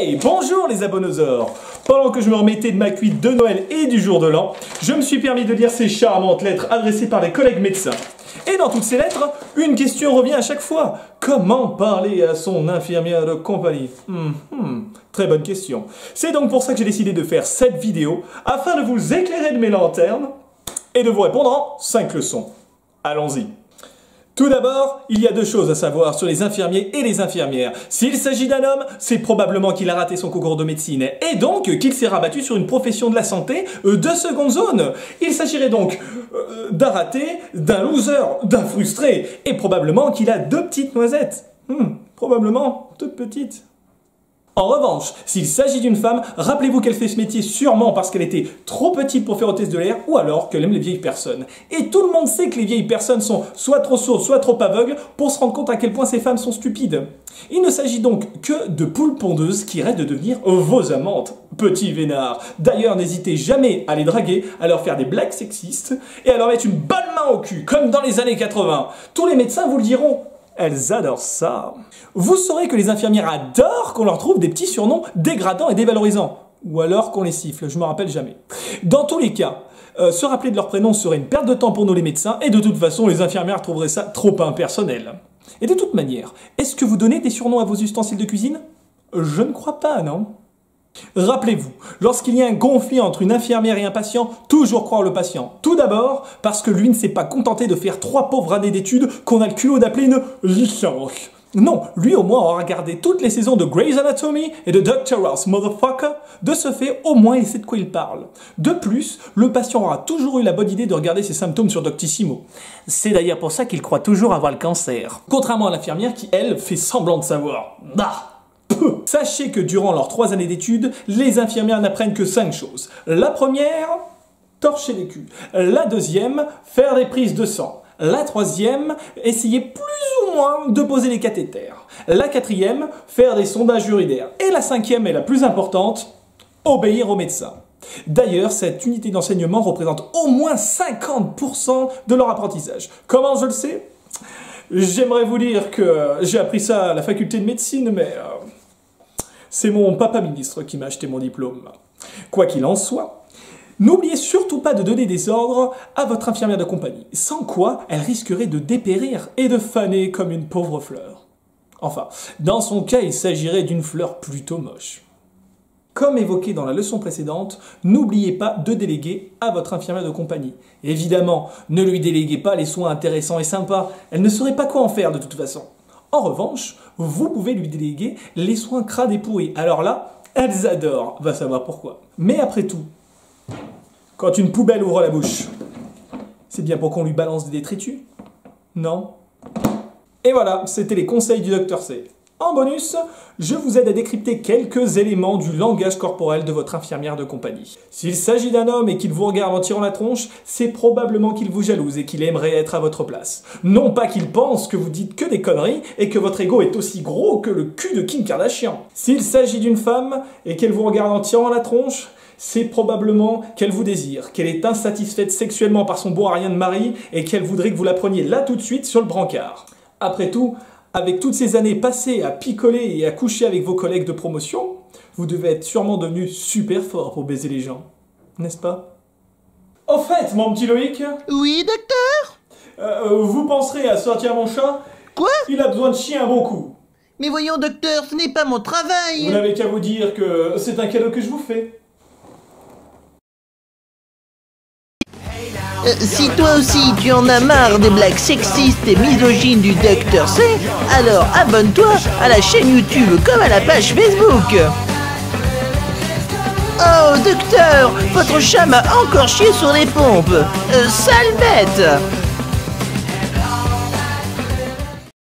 Hey, bonjour les abonosaures. Pendant que je me remettais de ma cuite de Noël et du jour de l'an, je me suis permis de lire ces charmantes lettres adressées par des collègues médecins. Et dans toutes ces lettres, une question revient à chaque fois. Comment parler à son infirmière de compagnie? Très bonne question. C'est donc pour ça que j'ai décidé de faire cette vidéo, afin de vous éclairer de mes lanternes et de vous répondre en 5 leçons. Allons-y. Tout d'abord, il y a deux choses à savoir sur les infirmiers et les infirmières. S'il s'agit d'un homme, c'est probablement qu'il a raté son concours de médecine et donc qu'il s'est rabattu sur une profession de la santé de seconde zone. Il s'agirait donc d'un raté, d'un loser, d'un frustré et probablement qu'il a deux petites noisettes. Probablement toutes petites. En revanche, s'il s'agit d'une femme, rappelez-vous qu'elle fait ce métier sûrement parce qu'elle était trop petite pour faire hôtesse de l'air ou alors qu'elle aime les vieilles personnes. Et tout le monde sait que les vieilles personnes sont soit trop sourdes, soit trop aveugles pour se rendre compte à quel point ces femmes sont stupides. Il ne s'agit donc que de poules pondeuses qui rêvent de devenir vos amantes. Petits vénards. D'ailleurs, n'hésitez jamais à les draguer, à leur faire des blagues sexistes et à leur mettre une bonne main au cul, comme dans les années 80. Tous les médecins vous le diront. Elles adorent ça. Vous saurez que les infirmières adorent qu'on leur trouve des petits surnoms dégradants et dévalorisants. Ou alors qu'on les siffle, je me rappelle jamais. Dans tous les cas, se rappeler de leur prénom serait une perte de temps pour nous les médecins, et de toute façon, les infirmières trouveraient ça trop impersonnel. Et de toute manière, est-ce que vous donnez des surnoms à vos ustensiles de cuisine? Je ne crois pas, non? Rappelez-vous, lorsqu'il y a un conflit entre une infirmière et un patient, toujours croire le patient. Tout d'abord, parce que lui ne s'est pas contenté de faire 3 pauvres années d'études qu'on a le culot d'appeler une licence. Non, lui au moins aura regardé toutes les saisons de Grey's Anatomy et de Dr. House, motherfucker. De ce fait, au moins il sait de quoi il parle. De plus, le patient aura toujours eu la bonne idée de regarder ses symptômes sur Doctissimo. C'est d'ailleurs pour ça qu'il croit toujours avoir le cancer. Contrairement à l'infirmière qui, elle, fait semblant de savoir. Sachez que durant leurs 3 années d'études, les infirmières n'apprennent que 5 choses. La première, torcher les culs. La deuxième, faire des prises de sang. La troisième, essayer plus ou moins de poser les cathéters. La quatrième, faire des sondages urinaires. Et la cinquième et la plus importante, obéir aux médecins. D'ailleurs, cette unité d'enseignement représente au moins 50% de leur apprentissage. Comment je le sais? J'aimerais vous dire que j'ai appris ça à la faculté de médecine, mais c'est mon papa ministre qui m'a acheté mon diplôme. Quoi qu'il en soit, n'oubliez surtout pas de donner des ordres à votre infirmière de compagnie, sans quoi elle risquerait de dépérir et de faner comme une pauvre fleur. Enfin, dans son cas, il s'agirait d'une fleur plutôt moche. Comme évoqué dans la leçon précédente, n'oubliez pas de déléguer à votre infirmière de compagnie. Évidemment, ne lui déléguez pas les soins intéressants et sympas, elle ne saurait pas quoi en faire de toute façon. En revanche, vous pouvez lui déléguer les soins crades et pourris. Alors là, elles adorent, va savoir pourquoi. Mais après tout, quand une poubelle ouvre la bouche, c'est bien pour qu'on lui balance des détritus? Non? Et voilà, c'était les conseils du Dr C. En bonus, je vous aide à décrypter quelques éléments du langage corporel de votre infirmière de compagnie. S'il s'agit d'un homme et qu'il vous regarde en tirant la tronche, c'est probablement qu'il vous jalouse et qu'il aimerait être à votre place. Non pas qu'il pense que vous dites que des conneries et que votre ego est aussi gros que le cul de Kim Kardashian. S'il s'agit d'une femme et qu'elle vous regarde en tirant la tronche, c'est probablement qu'elle vous désire, qu'elle est insatisfaite sexuellement par son beau rien de mari et qu'elle voudrait que vous la preniez là tout de suite sur le brancard. Après tout, avec toutes ces années passées à picoler et à coucher avec vos collègues de promotion, vous devez être sûrement devenu super fort pour baiser les gens, n'est-ce pas? Au fait, mon petit Loïc. Oui, docteur? Vous penserez à sortir mon chat? Quoi? Il a besoin de chier un bon coup. Mais voyons, docteur, ce n'est pas mon travail. Vous n'avez qu'à vous dire que c'est un cadeau que je vous fais. Si toi aussi tu en as marre des blagues sexistes et misogynes du Dr C, alors abonne-toi à la chaîne YouTube comme à la page Facebook. Oh, docteur, votre chat m'a encore chié sur les pompes. Sale bête!